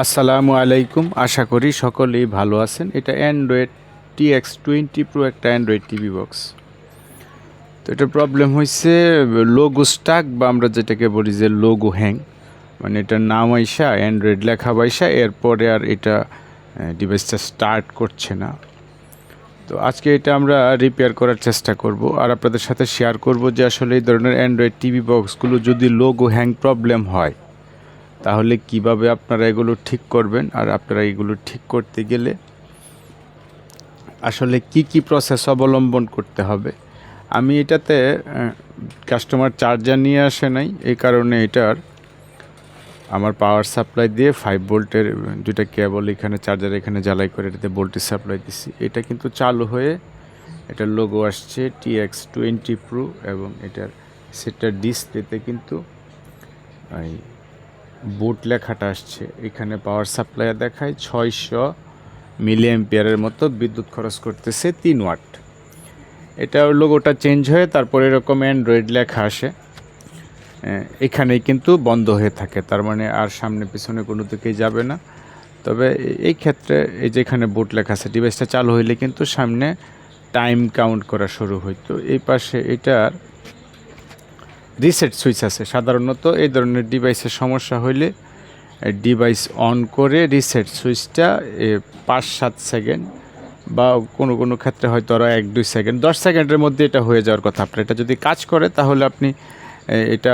আসসালামু আলাইকুম, আশা করি সকলেই ভালো আছেন। এটা অ্যান্ড্রয়েড TX20 প্রো একটা অ্যান্ড্রয়েড টিভি বক্স। তো এটা প্রবলেম হয়েছে লোগো স্টাক, বা আমরা যেটাকে বলি যে লোগো হ্যাং, মানে এটার নাম আইসা অ্যান্ড্রয়েড লেখা বাইসা এরপরে আর এটা ডিভাইসটা স্টার্ট করছে না। তো আজকে এটা আমরা রিপেয়ার করার চেষ্টা করব আর আপনাদের সাথে শেয়ার করব যে আসলে এই ধরনের অ্যান্ড্রয়েড টিভি বক্সগুলো যদি লোগো হ্যাং প্রবলেম হয় তাহলে কিভাবে আপনারা এগুলো ঠিক করবেন, আর আপনারা এগুলো ঠিক করতে গেলে আসলে কি প্রসেস অবলম্বন করতে হবে। আমি এটাতে কাস্টমার চার্জার নিয়ে আসে নাই, এই কারণে এটার আমার পাওয়ার সাপ্লাই দিয়ে 5 ভোল্টের দুইটা কেবল এখানে চার্জার এখানে জ্বালাই করে এটাতে ভোল্টেজ সাপ্লাই দিছি। এটা কিন্তু চালু হয়ে এটার লোগো আসছে TX20 প্রো এবং এটার সেটার ডিসপ্লেতে কিন্তু এই বুট লেখাটা আসছে। এখানে পাওয়ার সাপ্লাই দেখায় 600 মিলি অ্যাম্পিয়ারের মতো বিদ্যুৎ খরচ করতেছে 3 ওয়াট। এটা লোগোটা চেঞ্জ হয়ে তারপর এরকম অ্যান্ড্রয়েড লেখা আসে, এখানেই কিন্তু বন্ধ হয়ে থাকে, তার মানে আর সামনে পিছনে কোনো দিকেই যাবে না। তবে এই ক্ষেত্রে এই যে এখানে বুট লেখা আছে, ডিভাইসটা চালু হইলে কিন্তু সামনে টাইম কাউন্ট করা শুরু হইতো। এই পাশে এটার রিসেট সুইচ আছে। সাধারণত এই ধরনের ডিভাইসের সমস্যা হইলে ডিভাইস অন করে রিসেট সুইচটা 5-7 সেকেন্ড বা কোনো ক্ষেত্রে হয়তো আরও 1-2 সেকেন্ড 10 সেকেন্ডের মধ্যে এটা হয়ে যাওয়ার কথা। আপনার এটা যদি কাজ করে তাহলে আপনি এটা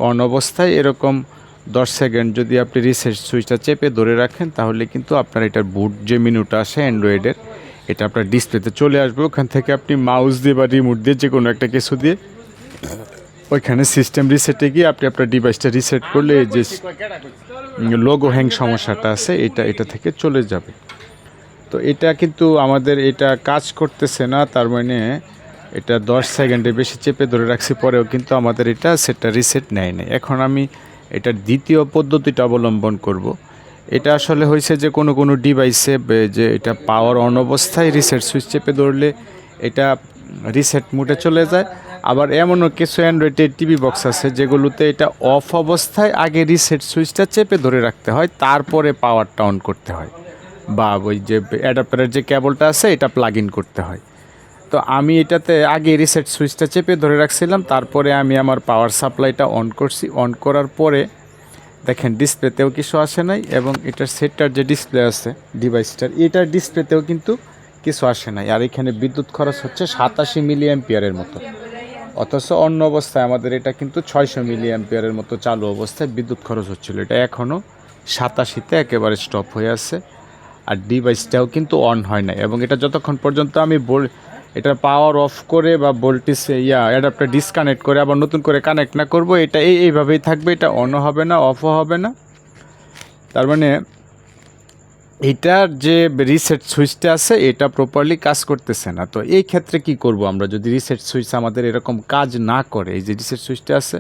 অন অবস্থায় এরকম 10 সেকেন্ড যদি আপনি রিসেট সুইচটা চেপে ধরে রাখেন তাহলে কিন্তু আপনার এটার বুট যে মেনুটা আসে অ্যান্ড্রয়েডের, এটা আপনার ডিসপ্লেতে চলে আসবে। ওখান থেকে আপনি মাউস দিয়ে বা রিমোট দিয়ে যে কোনো একটা কিছু দিয়ে ওইখানে সিস্টেম রিসেটে গিয়ে আপনি আপনার ডিভাইসটা রিসেট করলে যে লোগো হ্যাং সমস্যাটা আছে এটা থেকে চলে যাবে। তো এটা কিন্তু আমাদের এটা কাজ করতেছে না, তার মানে এটা 10 সেকেন্ডে বেশি চেপে ধরে রাখছি পরেও কিন্তু আমাদের এটা সেটটা রিসেট নেয় না। এখন আমি এটার দ্বিতীয় পদ্ধতিটা অবলম্বন করব। এটা আসলে হয়েছে যে কোনো ডিভাইসে যে এটা পাওয়ার অন অবস্থায় রিসেট সুইচ চেপে ধরলে এটা রিসেট মোডে চলে যায়। আবার এমনও কিছু অ্যান্ড্রয়েডের টিভি বক্স আছে যেগুলোতে এটা অফ অবস্থায় আগে রিসেট সুইচটা চেপে ধরে রাখতে হয়, তারপরে পাওয়ারটা অন করতে হয়, বা ওই যে অ্যাডাপ্টারের যে কেবলটা আছে এটা প্লাগ ইন করতে হয়। তো আমি এটাতে আগে রিসেট সুইচটা চেপে ধরে রাখছিলাম, তারপরে আমি আমার পাওয়ার সাপ্লাইটা অন করছি। অন করার পরে দেখেন ডিসপ্লেতেও কিছু আসে নাই, এবং এটার সেটটার যে ডিসপ্লে আছে ডিভাইসটার, এটার ডিসপ্লেতেও কিন্তু কিছু আসে নাই। আর এখানে বিদ্যুৎ খরচ হচ্ছে 87 মিলি অ্যাম্পিয়ারের মতো, অথচ অন্য অবস্থায় আমাদের এটা কিন্তু 600 মিলি অ্যাম্পিয়ারের মতো চালু অবস্থায় বিদ্যুৎ খরচ হচ্ছিল। এটা এখনও 87-তে একেবারে স্টপ হয়ে আছে, আর ডিভাইসটাও কিন্তু অন হয় না। এবং এটা যতক্ষণ পর্যন্ত আমি এটা পাওয়ার অফ করে বা ভোল্টেজ অ্যাডাপ্টার ডিসকানেক্ট করে আবার নতুন করে কানেক্ট না করব, এটা এইভাবেই থাকবে, এটা অনও হবে না অফও হবে না। তার মানে এটার যে রিসেট সুইচটা আছে এটা প্রপারলি কাজ করতেছে না। তো এই ক্ষেত্রে কি করব আমরা, যদি রিসেট সুইচ আমাদের এরকম কাজ না করে? এই যে রিসেট সুইচটা আছে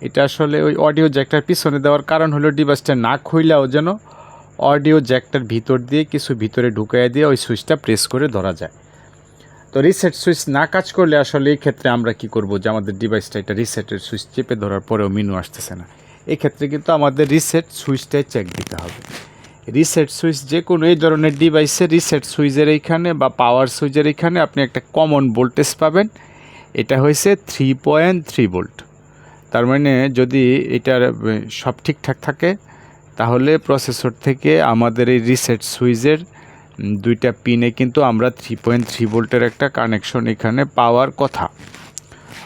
এটা আসলে ওই অডিও জ্যাকটার পিছনে দেওয়ার কারণ হলো ডিভাইসটা না খুইলেও যেন অডিও জ্যাকটার ভিতর দিয়ে কিছু ভিতরে ঢুকাইয়া দিয়ে ওই সুইচটা প্রেস করে ধরা যায়। তো রিসেট সুইচ না কাজ করলে আসলে এই ক্ষেত্রে আমরা কি করব, যে আমাদের ডিভাইসটা এটা রিসেটের সুইচ চেপে ধরার পরেও মেনু আসতেছে না, এই ক্ষেত্রে কিন্তু আমাদের রিসেট সুইচটাই চেক দিতে হবে। রিসেট সুইচ যে কোনো এই ধরনের ডিভাইসে রিসেট সুইচের এইখানে বা পাওয়ার সুইচের এইখানে আপনি একটা কমন ভোল্টেজ পাবেন, এটা হয়েছে 3.3 ভোল্ট। তার মানে যদি এটার সব ঠিকঠাক থাকে তাহলে প্রসেসর থেকে আমাদের এই রিসেট সুইচের দুইটা পিনে কিন্তু আমরা 3.3 ভোল্টের একটা কানেকশন এখানে পাওয়ার কথা।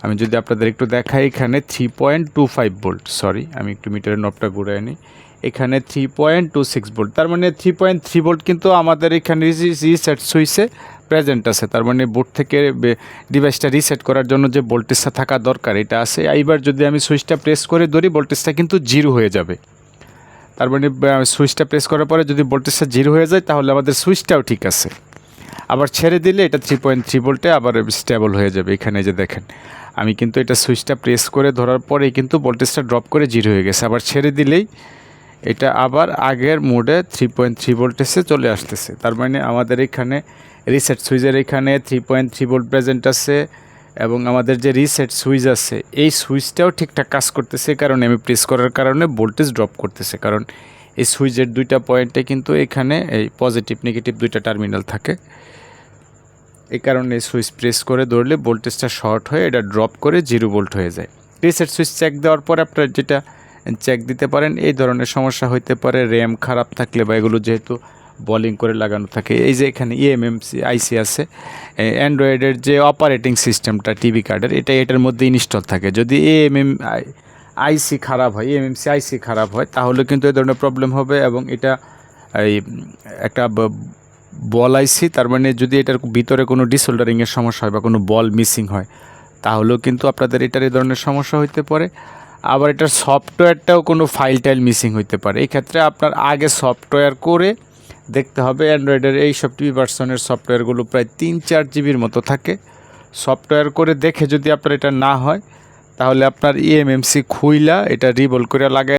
আমি যদি আপনাদের একটু দেখাই, এখানে 3.25 ভোল্ট, সরি আমি একটু মিটারের নবটা ঘুরাই নিই, এখানে 3.26 ভোল্ট। তার মানে 3.3 ভোল্ট কিন্তু আমাদের এখানে রিসেট সুইচে প্রেজেন্ট আছে। তার মানে বোর্ড থেকে ডিভাইসটা রিসেট করার জন্য যে ভোল্টেজটা থাকা দরকার এটা আছে। এইবার যদি আমি সুইচটা প্রেস করে ধরি ভোল্টেজটা কিন্তু 0 হয়ে যাবে। তার মানে সুইচটা প্রেস করার পরে যদি ভোল্টেজটা 0 হয়ে যায় তাহলে আমাদের সুইচটাও ঠিক আছে। আবার ছেড়ে দিলে এটা 3.3 ভোল্টে আবার স্টেবল হয়ে যাবে। এখানে যে দেখেন আমি কিন্তু এটা সুইচটা প্রেস করে ধরার পরেই কিন্তু ভোল্টেজটা ড্রপ করে 0 হয়ে গেছে। আবার ছেড়ে দিলেই এটা আবার আগের মোডে 3.3 ভোল্টেজে চলে আসতেছে। তার মানে আমাদের এখানে রিসেট সুইচের এখানে 3.3 ভোল্ট প্রেজেন্ট আছে, এবং আমাদের যে রিসেট সুইচ আছে এই সুইচটাও ঠিকঠাক কাজ করতেছে, কারণ আমি প্রেস করার কারণে ভোল্টেজ ড্রপ করতেছে, কারণ এই সুইচের দুইটা পয়েন্টে কিন্তু এখানে এই পজিটিভ নেগেটিভ দুইটা টার্মিনাল থাকে। এই কারণে সুইচ প্রেস করে ধরলে ভোল্টেজটা শর্ট হয়ে এটা ড্রপ করে 0 ভোল্ট হয়ে যায়। রিসেট সুইচ চেক দেওয়ার পরে আপনারা যেটা চেক দিতে পারেন, এই ধরনের সমস্যা হইতে পারে র্যাম খারাপ থাকলে বা এগুলো যেহেতু বলিং করে লাগানো থাকে। এই যে এখানে ইএমএমসি আইসি আছে, অ্যান্ড্রয়েডের যে অপারেটিং সিস্টেমটা টিভি কার্ডের এটার মধ্যে ইনস্টল থাকে। যদি আইসি খারাপ হয়, ইএমএমসি আইসি খারাপ হয়, তাহলে কিন্তু এই ধরনের প্রবলেম হবে। এবং এটা এই একটা বল আইসি, তার মানে যদি এটার ভিতরে কোনো ডিসোল্ডারিংয়ের সমস্যা হয় বা কোনো বল মিসিং হয়, তাহলেও কিন্তু আপনাদের এটার এই ধরনের সমস্যা হইতে পারে। আবার এটার সফটওয়্যারটাও কোনো ফাইল মিসিং হইতে পারে। এই ক্ষেত্রে আপনার আগে সফটওয়্যার করে দেখতে হবে। অ্যান্ড্রয়েডের এই সব টিভি ভার্সনের সফটওয়্যারগুলো প্রায় 3-4 জিবির মতো থাকে। সফটওয়্যার করে দেখে যদি আপনার এটা না হয়, তাহলে আপনার ইএমএমসি খুইলা এটা রিবল করে লাগায়